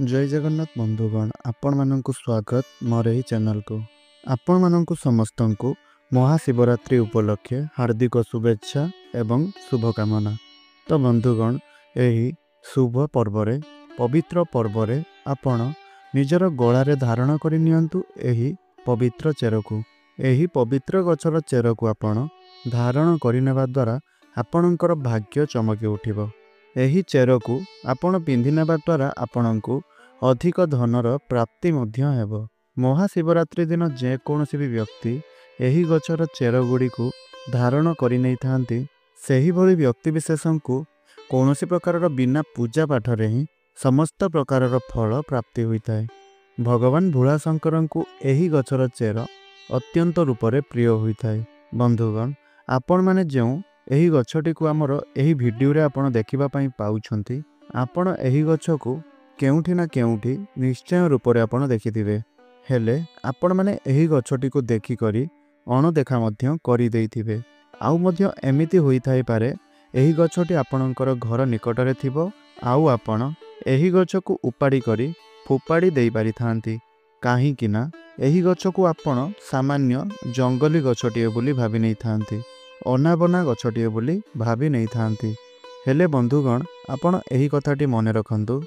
जय जगन्नाथ बंधुगण आपण मानक स्वागत मोर एही चैनल को। आपण मानक समस्त को महाशिवरात्रि उपलक्षे हार्दिक शुभेच्छा एवं शुभकामना। तो बंधुगण एही शुभ पर्वरे पवित्र पर्वरे आपण निजर गलारे धारण करि नियंतु एही पवित्र चेर को। एही पवित्र गछर चेर को आपण धारण करिनेबा द्वारा आपणकर भाग्य चमकी उठिबो। एही चेर को आपण पिंधि नेबा द्वारा आपणको अधिक धनर प्राप्ति मध्य हेबो। महाशिवरात्रि दिन जे कौनसी भी व्यक्ति एही गछर चेर गुड़ी को धारण करि नै थांती सेही भली व्यक्ति विशेषण को कौनसी प्रकार बिना पूजा पाठ रे ही समस्त प्रकार फल प्राप्ति होता है। भगवान भोलाशंकर को एही गछर चेर अत्यंत रूप से प्रिय होता है। बंधुगण आपण माने जो एही गछटी को आमर एही वीडियो रे आपण देखिबा पई पाउछंती आपण एही गछ को केउठी ना केउठी निश्चय रूप से आपण देखिथिबे। हेले आपण माने एही गछटी को देखि करी अणदेखा मध्य करि देइथिबे। आउ मध्य एमिति होई थाई पारे एही गछटी आपणकर घर निकट रे थिबो आउ आपण एही गछ को उपाड़ी करी फोपाड़ी देई पारि थांती। काहे कि ना एही गछ को आपण सामान्य जंगली गछटी बोली भाबी नै थांती, अनाबना गछटी बोली भाबी नै थांती। हेले बंधुगण आपण एही कथाटी मने रखंतु,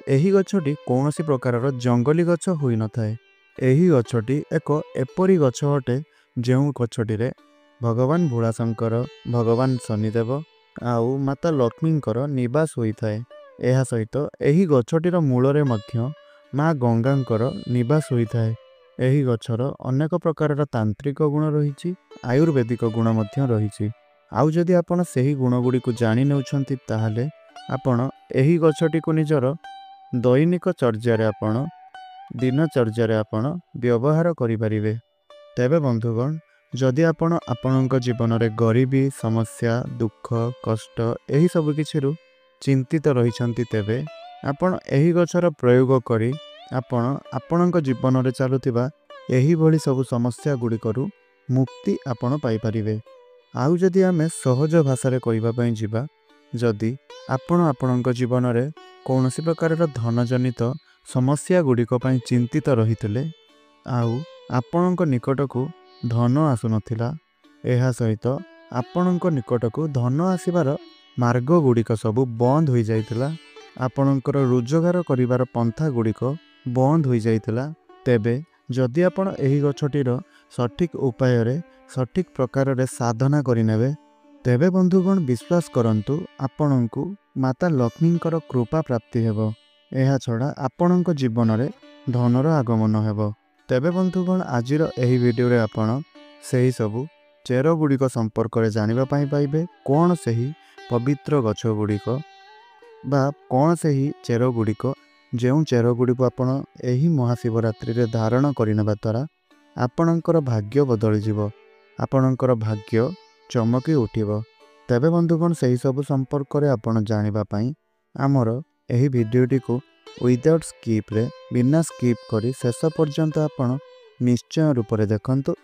एही गछटी कौनसी प्रकार जंगली गछ होई न थाए। एही गछटी एक एपरी गछ अटे जेउ गछटी रे भगवान भोलाशंकर, भगवान शनिदेव आउ माता लक्ष्मींकर निवास होई थाए। एहा सहित एही गछटीर मूलरे मध्य माँ गंगांकर निवास होई थाए। एही गछर अनेक प्रकार तांत्रिक गुण रहिछि, आयुर्वेदिक गुण मध्य रहिछि। आउ जदि आपण सेही गुण गुडी को जानि नेउछंती ताहाले आपण एही गछटी को निजर दैनिक चर्यारे आपण दिनचर्यारे आपण व्यवहार करि परिबे। तेबे बंधुगण जदि आपण आपणक जीवन रे गरीबी, समस्या, दुख, कष्ट एही सब किछिरु चिंतित रहिछंती तेबे आपण एही गछर प्रयोग करी आपण आपणक जीवन रे चालुथिबा एही भली सब समस्या गुडी करू मुक्ति आपण पाई परिबे। आउ जदि आमे सहज भाषा रे कहिबा पई जिबा, जदि आपण आपणक जीवन रे कौनसी प्रकार धन जनित समस्या गुड़िक चिंतित रहिथिले आउ आपणक निकट को धन आसु नथिला, एहा सहित आपणक निकट को धन आसीबार मार्ग गुड़िक सब बंद हो जाइतिला, आपणकर रोजगार करिवार पंथा गुड़िक बंद हो जाइतिला, तेबे जदि आपण एही गछटीर सठिक उपाय रे सठिक प्रकार रे साधना करिनेबे तेबे बंधुगण विश्वास करंतु आपणको माता लक्ष्मींकर कृपा प्राप्ति हेबो। एहा छड़ा आपणक जीवन रे धनर आगमन हेबो। तेबे बंधुगण आजिर एही वीडियो रे आपण सेही सबु चेर गुड़िक संपर्क रे जानिबा पई पाइबे। कोन सेही पवित्र गछ गुड़िक बा कोन सेही चेर गुड़िक जेउ चेर गुड़िक आपण एही महाशिवरात्रि रे धारण करिनेबा द्वारा आपणकर भाग्य बदली जिवो, आपणकर भाग्य चमकी उठिबो। तेबे बंधुगण सही सब संपर्क रे आपण जानिबा पई आमर एही वीडियोटी को विदाउट स्किप रे बिना स्किप करी शेष पर्यंत आपण निश्चय रूप रे देखंतु।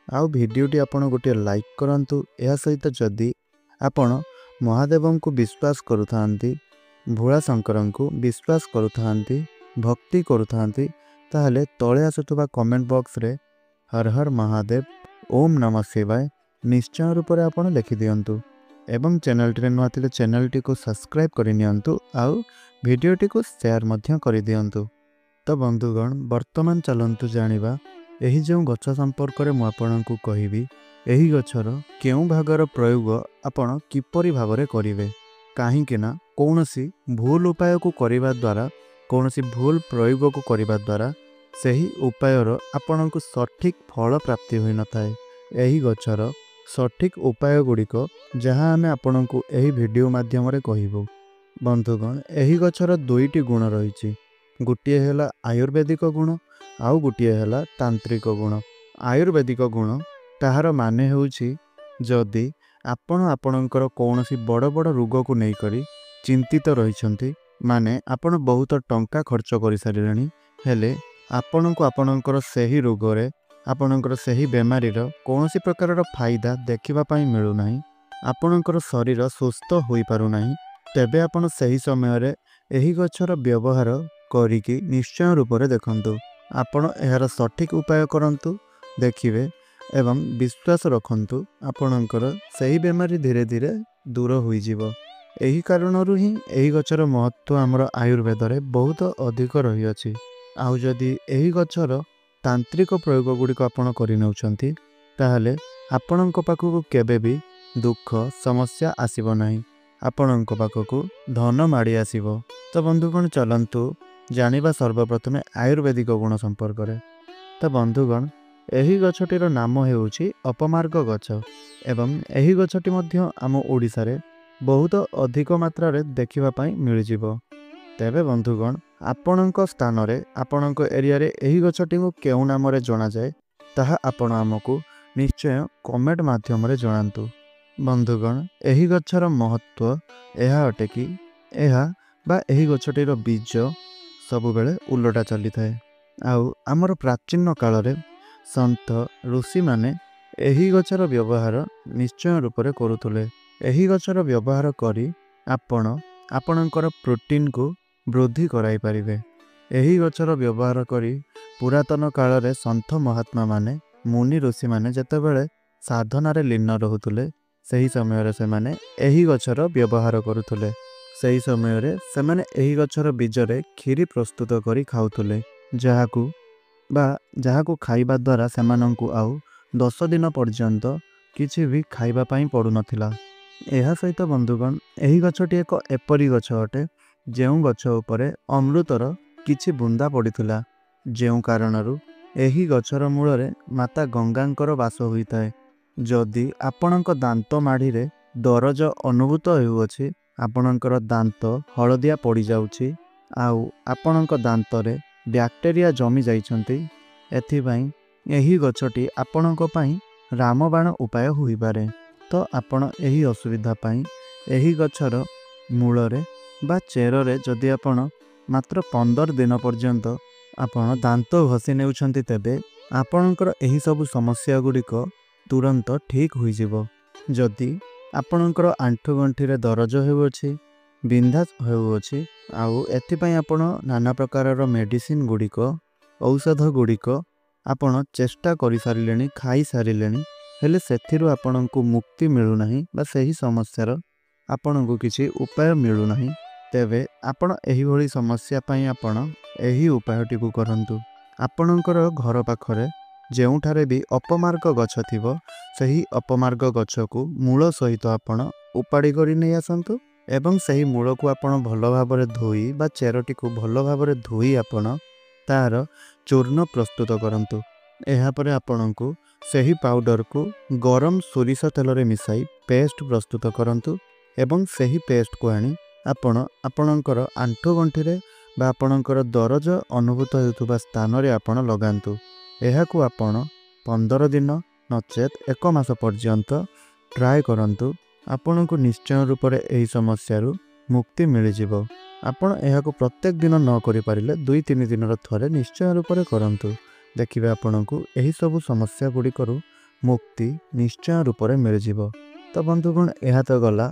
आउ वीडियोटी आपण गोटे लाइक करंतु। एहा सहित जदि आपण महादेवं को विश्वास करूथांती, भोलाशंकरं को विश्वास करूथांती, भक्ति करूथांती ताहले तळे आसुतबा कमेंट बॉक्स रे हर हर महादेव, ओम नमः शिवाय निश्चय रूप से आपड़ लिखि दिंतु एवं चैनल टी नुआ थिले चैनल टी को सब्सक्राइब करि नियंतु आउ वीडियो टी को शेयर मध्य करि दियंतु। तो बंधुगण वर्तमान चलंतु जानिबा एही जो गछ संपर्क रे मु आपनकु कहिबी एही गछर केउ भागर प्रयोग आपण किपरि भाबरे करिवे। काहे कि ना कोनोसी भूल उपाय को करिबा द्वारा, कोनोसी भूल प्रयोग को करिबा द्वारा सेही उपायर आपनकु सठिक फल प्राप्ति होई न थाए। एही गछर सठिक उपाय गुड़िक जहाँ आमे आपनकु एही वीडियो माध्यम रे कहिबो। बंधुगण एही गछर दुईटी गुण रहिछि, गोटिए हेला आयुर्वेदिक गुण आउ गोटिए हेला तांत्रिक गुण। आयुर्वेदिक गुण ताहार माने हेउछि जदि आपण आपणकर कौनसी बड़ बड़ रोग को नहीं करी चिंतित रहिछंती, माने आपण बहुत टंका खर्च करि सारिलेनी हेले आपणको आपणकर सेही रोग रे आपणकर सेही बेमारीर कौनसी प्रकार फायदा देखिबा पई मिलु नाही, आपणकर शरीर सुस्थ होई पारु नाही, तेबे आपण सही समय रे एही गछर व्यवहार କରିକି ନିଶ୍ଚୟ ରୂପରେ ଦେଖନ୍ତୁ। ଆପଣ ଏହାର ସଠିକ୍ ଉପାୟ କରନ୍ତୁ, ଦେଖିବେ ଏବଂ ବିଶ୍ୱାସ ରଖନ୍ତୁ ଆପଣଙ୍କର ସେହି ବେମାରୀ ଧୀରେ ଧୀରେ ଦୂର ହୋଇଯିବ। ଏହି କାରଣରୁ ହିଁ ଏହି ଗଛର ମହତ୍ତ୍ୱ ଆମର ଆୟୁର୍ବେଦରେ ବହୁତ ଅଧିକ ରହିଅଛି। ଆଉ ଯଦି ଏହି ଗଛର ତାନ୍ତ୍ରିକ ପ୍ରୟୋଗ ଗୁଡ଼ିକ ଆପଣ କରିନେଉଛନ୍ତି ତାହେଲେ ଆପଣଙ୍କ ପାଖକୁ କେବେ ବି ଦୁଃଖ ସମସ୍ୟା ଆସିବ ନାହିଁ। ଆପଣଙ୍କ ପାଖକୁ ଧନ ମାଡ଼ି ଆସିବ। ତ ବନ୍ଧୁଗଣ ଚାଲନ୍ତୁ ଜାଣିବା ସର୍ବପ୍ରଥମେ ଆୟୁର୍ବେଦିକ ଗୁଣ ସମ୍ପର୍କରେ। ତ ବନ୍ଧୁଗଣ ଏହି ଗଛଟିର ନାମ ହେଉଛି ଅପମାର୍ଗ ଗଛ ଏବଂ ଏହି ଗଛଟି ମଧ୍ୟ ଆମ ଓଡ଼ିଶାରେ ବହୁତ ଅଧିକ ମାତ୍ରାରେ ଦେଖିବା ପାଇଁ ମିଳିଯିବ। ତେବେ ବନ୍ଧୁଗଣ ଆପଣଙ୍କ ସ୍ଥାନରେ ଆପଣଙ୍କ ଏରିଆରେ ଏହି ଗଛଟିକୁ କେଉଁ ନାମରେ ଜଣାଯାଏ ତାହା ଆପଣ ଆମକୁ ନିଶ୍ଚୟ କମେଣ୍ଟ ମାଧ୍ୟମରେ ଜଣାନ୍ତୁ। ବନ୍ଧୁଗଣ ଏହି ଗଛର ମହତ୍ତ୍ୱ ଏହା ଅଟେ କି ଏହି ଗଛଟିର ବୀଜ ସବୁବେଳେ ଉଲଟା ଚାଲିଥାଏ। ଆଉ ଆମର ପ୍ରାଚୀନ କାଳରେ ସନ୍ଥ ଋଷିମାନେ ଏହି ଗଛର ବ୍ୟବହାର ନିଶ୍ଚୟ ରୂପରେ କରୁଥିଲେ। ଏହି ଗଛର ବ୍ୟବହାର କରି ଆପଣ ଆପଣଙ୍କର ପ୍ରୋଟିନ୍କୁ ବୃଦ୍ଧି କରାଇପାରିବେ। ଏହି ଗଛର ବ୍ୟବହାର କରି ପୁରାତନ କାଳରେ ସନ୍ଥ ମହାତ୍ମାମାନେ ମୁନି ଋଷିମାନେ ଯେତେବେଳେ ସାଧନାରେ ଲୀନ ରହୁଥିଲେ ସେହି ସମୟରେ ସେମାନେ ଏହି ଗଛର ବ୍ୟବହାର କରୁଥିଲେ। ସେହି ସମୟରେ ସେମାନେ ଏହି ଗଛର ବୀଜରେ କ୍ଷୀରି ପ୍ରସ୍ତୁତ କରି ଖାଉଥିଲେ, ଯାହାକୁ ଖାଇବା ଦ୍ୱାରା ସେମାନଙ୍କୁ ଆଉ 10 ଦିନ ପର୍ଯ୍ୟନ୍ତ କିଛି ବି ଖାଇବା ପାଇଁ ପଡ଼ୁନଥିଲା। ଏହା ସହିତ ବନ୍ଧୁଗଣ ଏହି ଗଛଟି ଏକ ଏପରି ଗଛ ଅଟେ ଯେଉଁ ଗଛ ଉପରେ ଅମୃତର କିଛି ବୁନ୍ଦା ପଡ଼ିଥିଲା, ଯେଉଁ କାରଣରୁ ଏହି ଗଛର ମୂଳରେ ମାତା ଗଙ୍ଗାଙ୍କର ବାସ ହୋଇଥାଏ। ଯଦି ଆପଣଙ୍କ ଦାନ୍ତ ମାଢ଼ିରେ ଦରଜ ଅନୁଭୂତ ହେଉଅଛି, ଆପଣଙ୍କର ଦାନ୍ତ ହଳଦିଆ ପଡ଼ିଯାଉଛି ଆଉ ଆପଣଙ୍କ ଦାନ୍ତରେ ବ୍ୟାକ୍ଟେରିଆ ଜମି ଯାଇଛନ୍ତି, ଏଥିପାଇଁ ଏହି ଗଛଟି ଆପଣଙ୍କ ପାଇଁ ରାମବାଣ ଉପାୟ ହୋଇପାରେ। ତ ଆପଣ ଏହି ଅସୁବିଧା ପାଇଁ ଏହି ଗଛର ମୂଳରେ ବା ଚେରରେ ଯଦି ଆପଣ ମାତ୍ର 15 ଦିନ ପର୍ଯ୍ୟନ୍ତ ଆପଣ ଦାନ୍ତ ଘଷି ନେଉଛନ୍ତି ତେବେ ଆପଣଙ୍କର ଏହିସବୁ ସମସ୍ୟା ଗୁଡ଼ିକ ତୁରନ୍ତ ଠିକ୍ ହୋଇଯିବ। ଯଦି ଆପଣଙ୍କର ଆଣ୍ଠୁଗଣ୍ଠିରେ ଦରଜ ହେଉଅଛି, ବିନ୍ଧା ହେଉଅଛି ଆଉ ଏଥିପାଇଁ ଆପଣ ନାନା ପ୍ରକାରର ମେଡ଼ିସିନ ଗୁଡ଼ିକ ଔଷଧ ଗୁଡ଼ିକ ଆପଣ ଚେଷ୍ଟା କରିସାରିଲେଣି, ଖାଇସାରିଲେଣି, ହେଲେ ସେଥିରୁ ଆପଣଙ୍କୁ ମୁକ୍ତି ମିଳୁନାହିଁ ବା ସେହି ସମସ୍ୟାର ଆପଣଙ୍କୁ କିଛି ଉପାୟ ମିଳୁନାହିଁ, ତେବେ ଆପଣ ଏହିଭଳି ସମସ୍ୟା ପାଇଁ ଆପଣ ଏହି ଉପାୟଟିକୁ କରନ୍ତୁ। ଆପଣଙ୍କର ଘର ପାଖରେ ଯେଉଁଠାରେ ବି ଅପମାର୍ଗ ଗଛ ଥିବ ସେହି ଅପମାର୍ଗ ଗଛକୁ ମୂଳ ସହିତ ଆପଣ ଉପାଡ଼ି କରି ନେଇ ଆସନ୍ତୁ ଏବଂ ସେହି ମୂଳକୁ ଆପଣ ଭଲ ଭାବରେ ଧୋଇ ବା ଚେରଟିକୁ ଭଲ ଭାବରେ ଧୋଇ ଆପଣ ତାହାର ଚୂର୍ଣ୍ଣ ପ୍ରସ୍ତୁତ କରନ୍ତୁ। ଏହାପରେ ଆପଣଙ୍କୁ ସେହି ପାଉଡରକୁ ଗରମ ସୋରିଷ ତେଲରେ ମିଶାଇ ପେଷ୍ଟ ପ୍ରସ୍ତୁତ କରନ୍ତୁ ଏବଂ ସେହି ପେଷ୍ଟକୁ ଆଣି ଆପଣ ଆପଣଙ୍କର ଆଣ୍ଠୁଗଣ୍ଠିରେ ବା ଆପଣଙ୍କର ଦରଜ ଅନୁଭୂତ ହେଉଥିବା ସ୍ଥାନରେ ଆପଣ ଲଗାନ୍ତୁ। ଏହାକୁ ଆପଣ 15 ଦିନ ନଚେତ୍ 1 ମାସ ପର୍ଯ୍ୟନ୍ତ ଟ୍ରାଏ କରନ୍ତୁ। ଆପଣଙ୍କୁ ନିଶ୍ଚୟ ରୂପରେ ଏହି ସମସ୍ୟାରୁ ମୁକ୍ତି ମିଳିଯିବ। ଆପଣ ଏହାକୁ ପ୍ରତ୍ୟେକ ଦିନ ନ କରିପାରିଲେ 2-3 ଦିନର ଥରେ ନିଶ୍ଚୟ ରୂପରେ କରନ୍ତୁ, ଦେଖିବେ ଆପଣଙ୍କୁ ଏହିସବୁ ସମସ୍ୟା ଗୁଡ଼ିକରୁ ମୁକ୍ତି ନିଶ୍ଚୟ ରୂପରେ ମିଳିଯିବ। ତ ବନ୍ଧୁଗଣ ଏହା ତ ଗଲା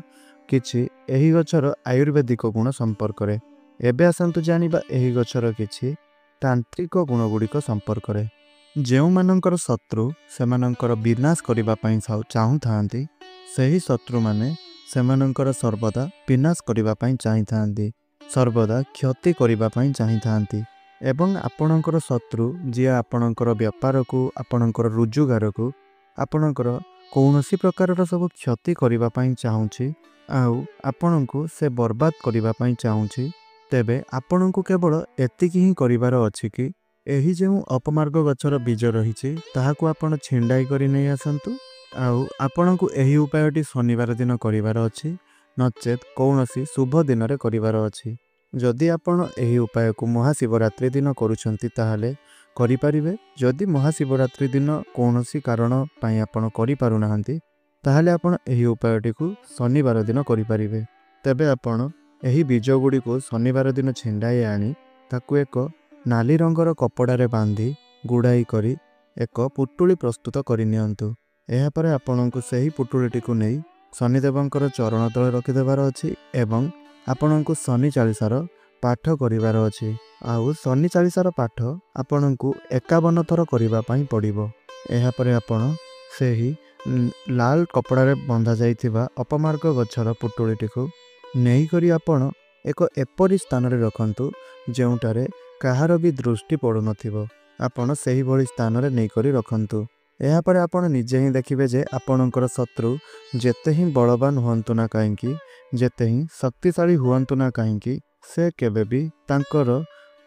କିଛି ଏହି ଗଛର ଆୟୁର୍ବେଦିକ ଗୁଣ ସମ୍ପର୍କରେ। ଏବେ ଆସନ୍ତୁ ଜାଣିବା ଏହି ଗଛର କିଛି ତାନ୍ତ୍ରିକ ଗୁଣ ଗୁଡ଼ିକ ସମ୍ପର୍କରେ। ଯେଉଁମାନଙ୍କର ଶତ୍ରୁ ସେମାନଙ୍କର ବିନାଶ କରିବା ପାଇଁ ଚାହୁଁଥାନ୍ତି, ସେହି ଶତ୍ରୁମାନେ ସେମାନଙ୍କର ସର୍ବଦା ବିନାଶ କରିବା ପାଇଁ ଚାହିଁଥାନ୍ତି, ସର୍ବଦା କ୍ଷତି କରିବା ପାଇଁ ଚାହିଁଥାନ୍ତି ଏବଂ ଆପଣଙ୍କର ଶତ୍ରୁ ଯିଏ ଆପଣଙ୍କର ବେପାରକୁ, ଆପଣଙ୍କର ରୋଜଗାରକୁ, ଆପଣଙ୍କର କୌଣସି ପ୍ରକାରର ସବୁ କ୍ଷତି କରିବା ପାଇଁ ଚାହୁଁଛି ଆଉ ଆପଣଙ୍କୁ ସେ ବର୍ବାଦ କରିବା ପାଇଁ ଚାହୁଁଛି, ତେବେ ଆପଣଙ୍କୁ କେବଳ ଏତିକି ହିଁ କରିବାର ଅଛି କି ଏହି ଯେଉଁ ଅପମାର୍ଗ ଗଛର ବୀଜ ରହିଛି ତାହାକୁ ଆପଣ ଛିଣ୍ଡାଇ କରି ନେଇ ଆସନ୍ତୁ ଆଉ ଆପଣଙ୍କୁ ଏହି ଉପାୟଟି ଶନିବାର ଦିନ କରିବାର ଅଛି, ନଚେତ୍ କୌଣସି ଶୁଭ ଦିନରେ କରିବାର ଅଛି। ଯଦି ଆପଣ ଏହି ଉପାୟକୁ ମହାଶିବରାତ୍ରି ଦିନ କରୁଛନ୍ତି ତାହେଲେ କରିପାରିବେ। ଯଦି ମହାଶିବରାତ୍ରି ଦିନ କୌଣସି କାରଣ ପାଇଁ ଆପଣ କରିପାରୁନାହାନ୍ତି ତାହେଲେ ଆପଣ ଏହି ଉପାୟଟିକୁ ଶନିବାର ଦିନ କରିପାରିବେ। ତେବେ ଆପଣ ଏହି ବୀଜ ଗୁଡ଼ିକୁ ଶନିବାର ଦିନ ଛିଣ୍ଡାଇ ଆଣି ତାକୁ ଏକ ନାଲି ରଙ୍ଗର କପଡ଼ାରେ ବାନ୍ଧି ଗୁଡ଼ାଇ କରି ଏକ ପୁଟୁଳି ପ୍ରସ୍ତୁତ କରିନିଅନ୍ତୁ। ଏହାପରେ ଆପଣଙ୍କୁ ସେହି ପୁଟୁଳିଟିକୁ ନେଇ ଶନିଦେବଙ୍କର ଚରଣ ତଳେ ରଖିଦେବାର ଅଛି ଏବଂ ଆପଣଙ୍କୁ ଶନି ଚାଳିଶାର ପାଠ କରିବାର ଅଛି। ଆଉ ଶନି ଚାଳିଶାର ପାଠ ଆପଣଙ୍କୁ 51 ଥର କରିବା ପାଇଁ ପଡ଼ିବ। ଏହାପରେ ଆପଣ ସେହି ଲାଲ କପଡ଼ାରେ ବନ୍ଧା ଯାଇଥିବା ଅପମାର୍ଗ ଗଛର ପୁଟୁଳିଟିକୁ ନେଇକରି ଆପଣ ଏକ ଏପରି ସ୍ଥାନରେ ରଖନ୍ତୁ ଯେଉଁଠାରେ କାହାର ବି ଦୃଷ୍ଟି ପଡ଼ୁନଥିବ। ଆପଣ ସେହିଭଳି ସ୍ଥାନରେ ନେଇକରି ରଖନ୍ତୁ। ଏହାପରେ ଆପଣ ନିଜେ ହିଁ ଦେଖିବେ ଯେ ଆପଣଙ୍କର ଶତ୍ରୁ ଯେତେ ହିଁ ବଳବାନ ହୁଅନ୍ତୁ ନା କାହିଁକି, ଯେତେ ହିଁ ଶକ୍ତିଶାଳୀ ହୁଅନ୍ତୁ ନା କାହିଁକି, ସେ କେବେ ବି ତାଙ୍କର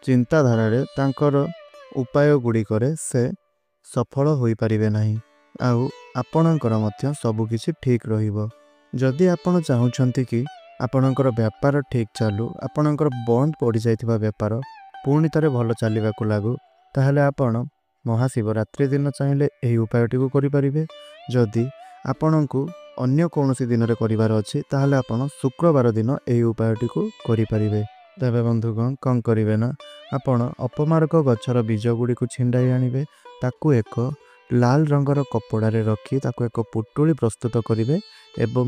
ଚିନ୍ତାଧାରାରେ ତାଙ୍କର ଉପାୟ ଗୁଡ଼ିକରେ ସେ ସଫଳ ହୋଇପାରିବେ ନାହିଁ। ଆଉ ଆପଣଙ୍କର ମଧ୍ୟ ସବୁକିଛି ଠିକ୍ ରହିବ। ଯଦି ଆପଣ ଚାହୁଁଛନ୍ତି କି ଆପଣଙ୍କର ବେପାର ଠିକ୍ ଚାଲୁ, ଆପଣଙ୍କର ବନ୍ଦ ପଡ଼ିଯାଇଥିବା ବେପାର ପୁଣି ଥରେ ଭଲ ଚାଲିବାକୁ ଲାଗୁ, ତାହେଲେ ଆପଣ ମହାଶିବରାତ୍ରି ଦିନ ଚାହିଁଲେ ଏହି ଉପାୟଟିକୁ କରିପାରିବେ। ଯଦି ଆପଣଙ୍କୁ ଅନ୍ୟ କୌଣସି ଦିନରେ କରିବାର ଅଛି ତାହେଲେ ଆପଣ ଶୁକ୍ରବାର ଦିନ ଏହି ଉପାୟଟିକୁ କରିପାରିବେ। ତେବେ ବନ୍ଧୁଗଣ କ'ଣ କରିବେ ନା, ଆପଣ ଅପମାର୍ଗ ଗଛର ବୀଜ ଗୁଡ଼ିକୁ ଛିଣ୍ଡାଇ ଆଣିବେ, ତାକୁ ଏକ ଲାଲ ରଙ୍ଗର କପଡ଼ାରେ ରଖି ତାକୁ ଏକ ପୁଟୁଳି ପ୍ରସ୍ତୁତ କରିବେ ଏବଂ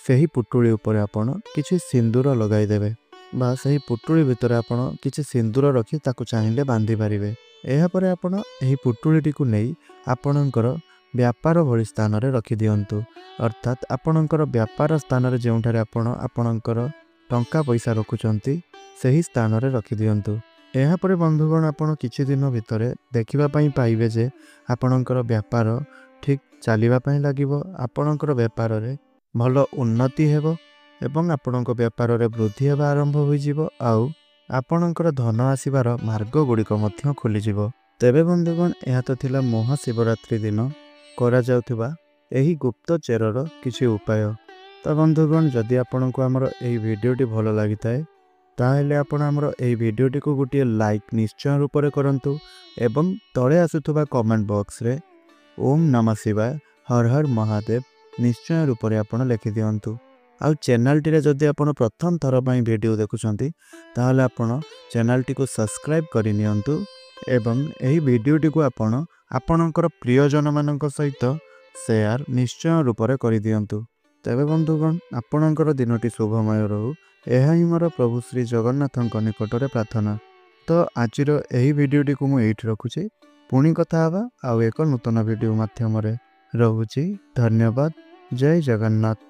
ସେହି ପୁଟୁଳି ଉପରେ ଆପଣ କିଛି ସିନ୍ଦୁର ଲଗାଇଦେବେ ବା ସେହି ପୁଟୁଳି ଭିତରେ ଆପଣ କିଛି ସିନ୍ଦୁର ରଖି ତାକୁ ଚାହିଁଲେ ବାନ୍ଧି ପାରିବେ। ଏହାପରେ ଆପଣ ଏହି ପୁଟୁଳିଟିକୁ ନେଇ ଆପଣଙ୍କର ବ୍ୟାପାର ଭଳି ସ୍ଥାନରେ ରଖିଦିଅନ୍ତୁ। ଅର୍ଥାତ୍ ଆପଣଙ୍କର ବ୍ୟାପାର ସ୍ଥାନରେ ଯେଉଁଠାରେ ଆପଣ ଆପଣଙ୍କର ଟଙ୍କା ପଇସା ରଖୁଛନ୍ତି ସେହି ସ୍ଥାନରେ ରଖିଦିଅନ୍ତୁ। ଏହାପରେ ବନ୍ଧୁଗଣ ଆପଣ କିଛି ଦିନ ଭିତରେ ଦେଖିବା ପାଇଁ ପାଇବେ ଯେ ଆପଣଙ୍କର ବେପାର ଠିକ୍ ଚାଲିବା ପାଇଁ ଲାଗିବ, ଆପଣଙ୍କର ବେପାରରେ ଭଲ ଉନ୍ନତି ହେବ ଏବଂ ଆପଣଙ୍କ ବେପାରରେ ବୃଦ୍ଧି ହେବା ଆରମ୍ଭ ହୋଇଯିବ। ଆଉ ଆପଣଙ୍କର ଧନ ଆସିବାର ମାର୍ଗ ଗୁଡ଼ିକ ମଧ୍ୟ ଖୋଲିଯିବ। ତେବେ ବନ୍ଧୁଗଣ ଏହା ତ ଥିଲା ମହାଶିବରାତ୍ରି ଦିନ କରାଯାଉଥିବା ଏହି ଗୁପ୍ତଚରର କିଛି ଉପାୟ। ତ ବନ୍ଧୁଗଣ ଯଦି ଆପଣଙ୍କୁ ଆମର ଏହି ଭିଡ଼ିଓଟି ଭଲ ଲାଗିଥାଏ ତାହେଲେ ଆପଣ ଆମର ଏହି ଭିଡ଼ିଓଟିକୁ ଗୋଟିଏ ଲାଇକ୍ ନିଶ୍ଚୟ ରୂପରେ କରନ୍ତୁ ଏବଂ ତଳେ ଆସୁଥିବା କମେଣ୍ଟ ବକ୍ସରେ ଓମ୍ ନମଃ ଶିବାୟ ହର ହର ମହାଦେବ ନିଶ୍ଚୟ ରୂପରେ ଆପଣ ଲେଖିଦିଅନ୍ତୁ। ଆଉ ଚ୍ୟାନେଲଟିରେ ଯଦି ଆପଣ ପ୍ରଥମ ଥର ପାଇଁ ଭିଡ଼ିଓ ଦେଖୁଛନ୍ତି ତାହେଲେ ଆପଣ ଚ୍ୟାନେଲଟିକୁ ସବସ୍କ୍ରାଇବ୍ କରିନିଅନ୍ତୁ ଏବଂ ଏହି ଭିଡ଼ିଓଟିକୁ ଆପଣ ଆପଣଙ୍କର ପ୍ରିୟଜନମାନଙ୍କ ସହିତ ସେୟାର ନିଶ୍ଚୟ ରୂପରେ କରିଦିଅନ୍ତୁ। ତେବେ ବନ୍ଧୁଗଣ ଆପଣଙ୍କର ଦିନଟି ଶୁଭମୟ ରହୁ, ଏହା ହିଁ ମୋର ପ୍ରଭୁ ଶ୍ରୀ ଜଗନ୍ନାଥଙ୍କ ନିକଟରେ ପ୍ରାର୍ଥନା। ତ ଆଜିର ଏହି ଭିଡ଼ିଓଟିକୁ ମୁଁ ଏଇଠି ରଖୁଛି। ପୁଣି କଥା ହେବା ଆଉ ଏକ ନୂତନ ଭିଡ଼ିଓ ମାଧ୍ୟମରେ। ରହୁଛି। ଧନ୍ୟବାଦ। ଜୟ ଜଗନ୍ନାଥ।